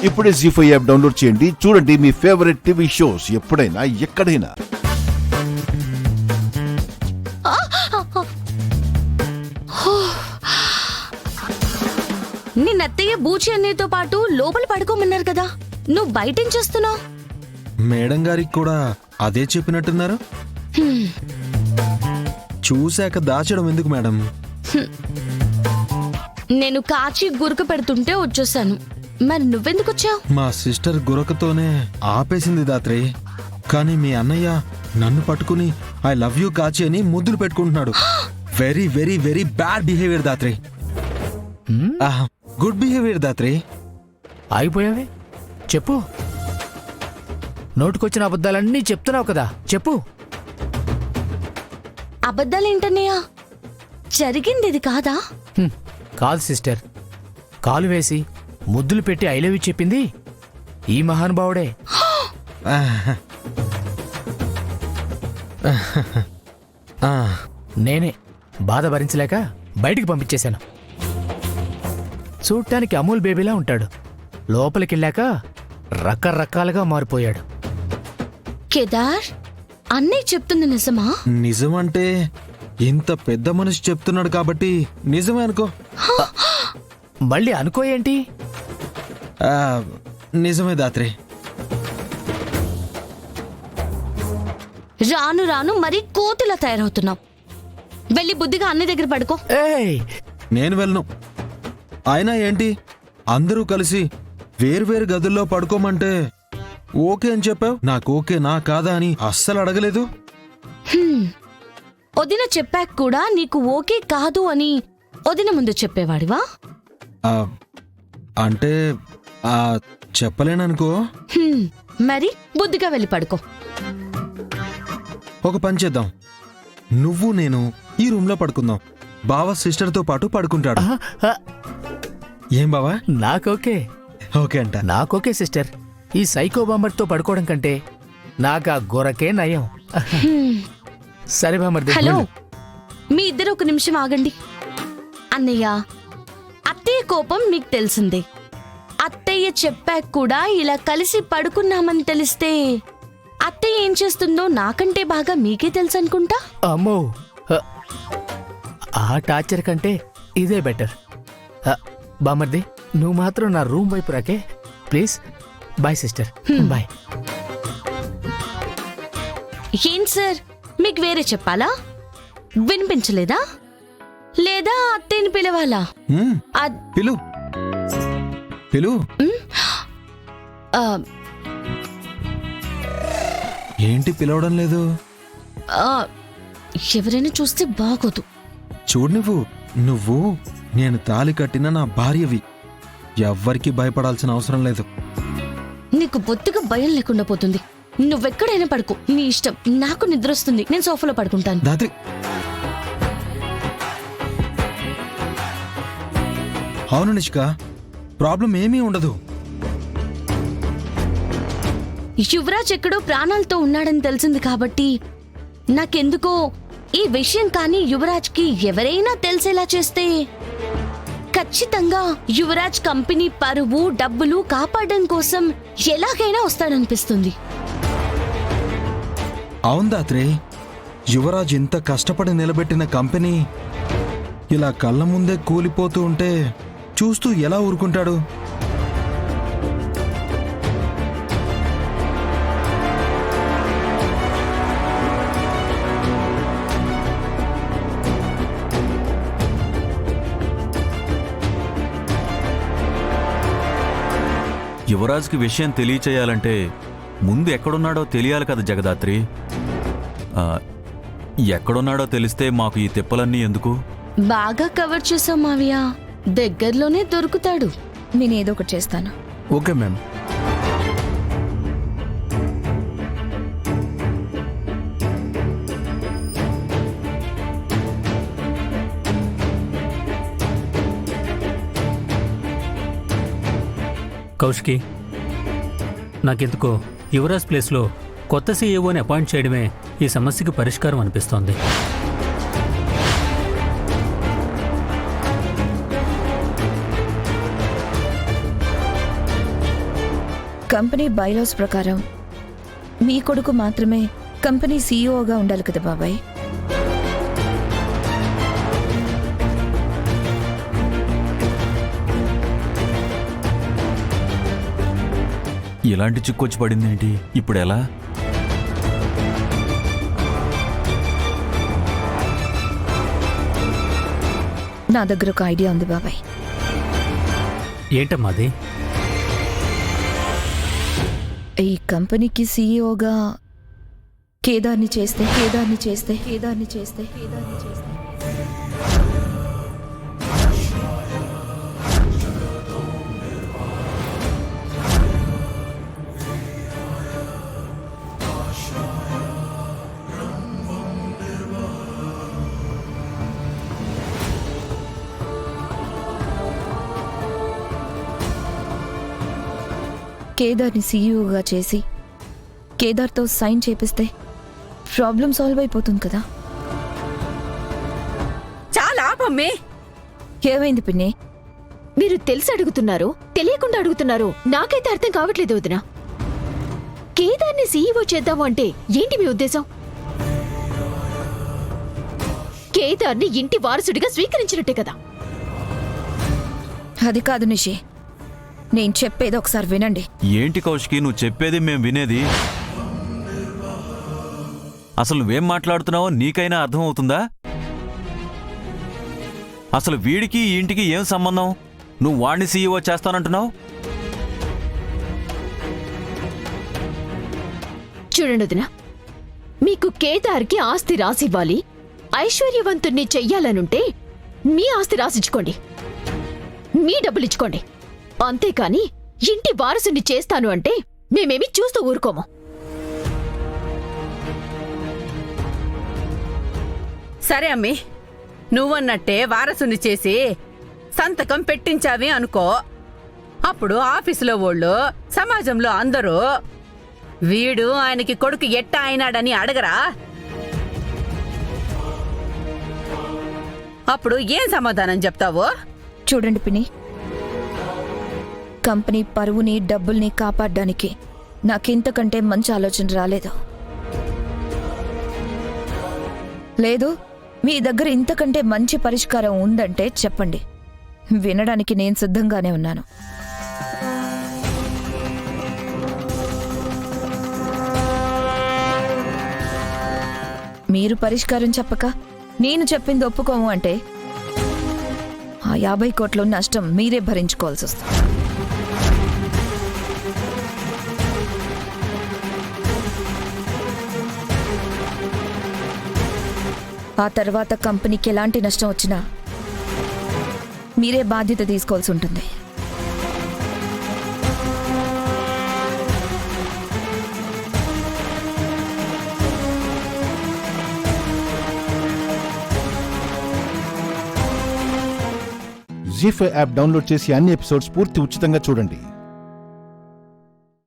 ఇప్పుడే జీ5 app download చేయండి. చూడండి మీ ఫేవరెట్ టీవీ షోస్ ఎప్పుడైనా ఎక్కడైనా. నిన్నత్తయ్య బూచి అన్నయ్యతో పాటు లోపల పడుకోమన్నారు కదా, నువ్వు బయటేం చేస్తున్నావు? మేడం గారికి కూడా అదే చెప్పినట్టున్నారు. చూశాక దాచడం ఎందుకు మేడం? నేను కాచి గురక పెడుతుంటే వచ్చేసాను. మరి నువ్వెందుకు వచ్చావు? మా సిస్టర్ గురకతోనే ఆపేసింది దాత్రి. కానీ మీ అన్నయ్య నన్ను పట్టుకుని ఐ లవ్ యూ కాచి అని ముద్దులు పెట్టుకుంటున్నాడు. Very very very bad behaviour Dhatri. Good behaviour Dhatri. ఆగిపోయావే, చెప్పు. నోటుకొచ్చిన అబద్ధాలన్నీ చెప్తున్నావు కదా, చెప్పు. అబద్ధాలేంటన్నయ్యా? జరిగింది ఇది కాదా? కాదు సిస్టర్, కాలు వేసి ముద్దులు పెట్టి ఐ లవ్ యూ చెప్పింది ఈ మహానుభావుడే. నేనే బాధ భరించలేక బయటికి పంపించేశాను. చూడటానికి అమూల్ బేబీలా ఉంటాడు, లోపలికెళ్ళాక రకరకాలుగా మారిపోయాడు. కేదార్, అన్నయ్య చెప్తుంది నిజమా? నిజమంటే ఇంత పెద్ద మనిషి చెప్తున్నాడు కాబట్టి నిజమే అనుకో. మళ్ళీ అనుకో ఏంటి? నిజమే దాత్రి. రాను రాను మరీ కోతిలా తయారవుతున్నావు. వెళ్ళి బుద్ధిగా అన్నయ్య దగ్గర పడుకో. ఏయ్, నేను వెళ్ళను. అయినా ఏంటి, అందరూ కలిసి వేర్వేరు గదుల్లో పడుకోమంటే ఓకే అని చెప్పావు. నాకు ఓకే నా కాదా అని అస్సలు అడగలేదు. వదిన చెప్పాక కూడా నీకు ఓకే కాదు అని వదిన ముందు చెప్పేవాడివా? అంటే చెప్పలేననుకో. మరి బుద్ధిగా వెళ్ళి పడుకో. ఒక పని చేద్దాం, నువ్వు నేను ఈ రూమ్ లో పడుకుందాం. బావ సిస్టర్తో పాటు పడుకుంటాడు. ఏం బావా? నాకోకే. ఓకే అంట. నాకోకే సిస్టర్. ఈ సైకో బాంబర్తో పడుకోవడం కంటే నాకా గొరకే నయం. సరే బామర్ది. హలో, మీ ఇద్దరు ఒక నిమిషం ఆగండి. అన్నయ్య, అత్తయ్య కోపం మీకు తెలిసిందే. అత్తయ్య చెప్పాక కూడా ఇలా కలిసి పడుకున్నామని తెలిస్తే అత్తయ్య ఏం చేస్తుందో నాకంటే బాగా మీకే తెలుసు అనుకుంటా. అమ్మో, ఆ టార్చర్ కంటే ఇదే బెటర్. బామర్ది, నువ్వు మాత్రం నా రూమ్ వైపు రాకే ప్లీజ్. Bye sister, bye. ఏం సార్, మీకు వేరే చెప్పాలా? వినిపించలేదా? లేదా అత్తయ్యని పిలవాలా? పిలు పిలు. ఏంటి పిలవడం లేదు? ఎవరైనా చూస్తే బాగోదు. చూడు, నువ్వు నేను తాళి కట్టిన నా భార్యవి. ఎవ్వరికి భయపడాల్సిన అవసరం లేదు. నీకు బొత్తిగా భయం లేకుండా పోతుంది. నువ్వెక్కడైనా పడుకో, నీ ఇష్టం. నాకు నిద్ర వస్తుంది, నేను సోఫాలో పడుకుంటాను. దాత్రి, అవును నిష్క, ప్రాబ్లం ఏమీ ఉండదు. యువరాజ్ ఎక్కడో ప్రాణాలతో ఉన్నాడని తెలిసింది కాబట్టి నాకెందుకో ఈ విషయం కానీ యువరాజ్కి ఎవరైనా తెలిసేలా చేస్తే ఖచ్చితంగా యువరాజ్ కంపెనీ పరువు డబ్బులు కాపాడడం కోసం ఎలాగైనా వస్తాడనిపిస్తుంది. అవును దాత్రి, యువరాజ్ ఇంత కష్టపడి నిలబెట్టిన కంపెనీ ఇలా కళ్ళ ముందే కూలిపోతూ ఉంటే చూస్తూ ఎలా ఊరుకుంటాడు? యువరాజ్కి విషయం తెలియచేయాలంటే ముందు ఎక్కడున్నాడో తెలియాలి కదా జగదాత్రి. ఎక్కడున్నాడో తెలిస్తే మాకు ఈ తిప్పలన్నీ ఎందుకు? బాగా కవర్ చేసాం మావయ్య, దగ్గరలోనే దొరుకుతాడు. నేనేదో ఒకటి చేస్తాను. Okay ma'am. కౌశికి, నాకెందుకో యువరాజ్ ప్లేస్లో కొత్త సీఈఓని అపాయింట్ చేయడమే ఈ సమస్యకు పరిష్కారం అనిపిస్తోంది. కంపెనీ బైలాస్ ప్రకారం మీ కొడుకు మాత్రమే కంపెనీ సీఈఓగా ఉండాలి కదా బాబాయ్. ఇలాంటి చిక్కొచ్చి పడిందేంటి ఇప్పుడు ఎలా? నా దగ్గర ఒక ఐడియా ఉంది బాబాయ్. ఏంటమ్మా అది? ఈ కంపెనీకి సీఈఓగా కేదార్ని చేస్తే కేదార్ని చేస్తే కేదార్ని చేస్తే కేదార్ని చేస్తే కేదార్ని సీఈఓగా చేసి కేదార్తో సైన్ చేపిస్తే ప్రాబ్లం సాల్వ్ అయిపోతుంది కదా. చాలా ఆపమ్మే. ఏమైంది పిన్ని? మీరు తెలిసి అడుగుతున్నారు, తెలియకుండా అడుగుతున్నారు, నాకైతే అర్థం కావట్లేదు వదినా. కేదార్ని సీఈఓ చేద్దాము అంటే ఏంటి మీ ఉద్దేశం? కేదార్ని ఇంటి వారసుడిగా స్వీకరించినట్టే కదా. అది కాదు నిషి, నేను చెప్పేది ఒకసారి వినండి. ఏంటి కౌశికి నువ్వు చెప్పేది మేం వినేది? అసలు నువ్వేం మాట్లాడుతున్నావో నీకైనా అర్థమవుతుందా? అసలు వీడికి ఈ ఇంటికి ఏం సంబంధం? నువ్వు వాణ్ణి సీఈఓ చేస్తానంటున్నావు? చూడండి వదినా, మీకు కేదార్కి ఆస్తి రాసివ్వాలి, ఐశ్వర్యవంతుణ్ణి చెయ్యాలనుంటే మీ ఆస్తి రాసిచ్చుకోండి, మీ డబ్బులిచ్చుకోండి. అంతేకాని ఇంటి వారసుని చేస్తాను అంటే మేమేమి చూస్తూ ఊరుకోము. సరే అమ్మి, నువ్వన్నట్టే వారసుని చేసి సంతకం పెట్టించావి అనుకో. అప్పుడు ఆఫీసులో వాళ్ళు, సమాజంలో అందరూ వీడు ఆయనకి కొడుకు ఎట్టా అయినాడని అడగరా? అప్పుడు ఏం సమాధానం చెప్తావు? చూడండి పిన్ని, కంపెనీ పరువుని డబ్బుల్ని కాపాడడానికి నాకింతకంటే మంచి ఆలోచన రాలేదు. లేదు, మీ దగ్గర ఇంతకంటే మంచి పరిష్కారం ఉందంటే చెప్పండి, వినడానికి నేను సిద్ధంగానే ఉన్నాను. మీరు పరిష్కారం చెప్పక నేను చెప్పింది ఒప్పుకోము అంటే ఆ 50 కోట్ల నష్టం మీరే భరించుకోవాల్సి వస్తుంది. ఆ తర్వాత కంపెనీకి ఎలాంటి నష్టం వచ్చినా మీరే బాధ్యత తీసుకోవాల్సి ఉంటుంది. జీ5 యాప్ డౌన్లోడ్ చేసి అన్ని ఎపిసోడ్స్ పూర్తి ఉచితంగా చూడండి.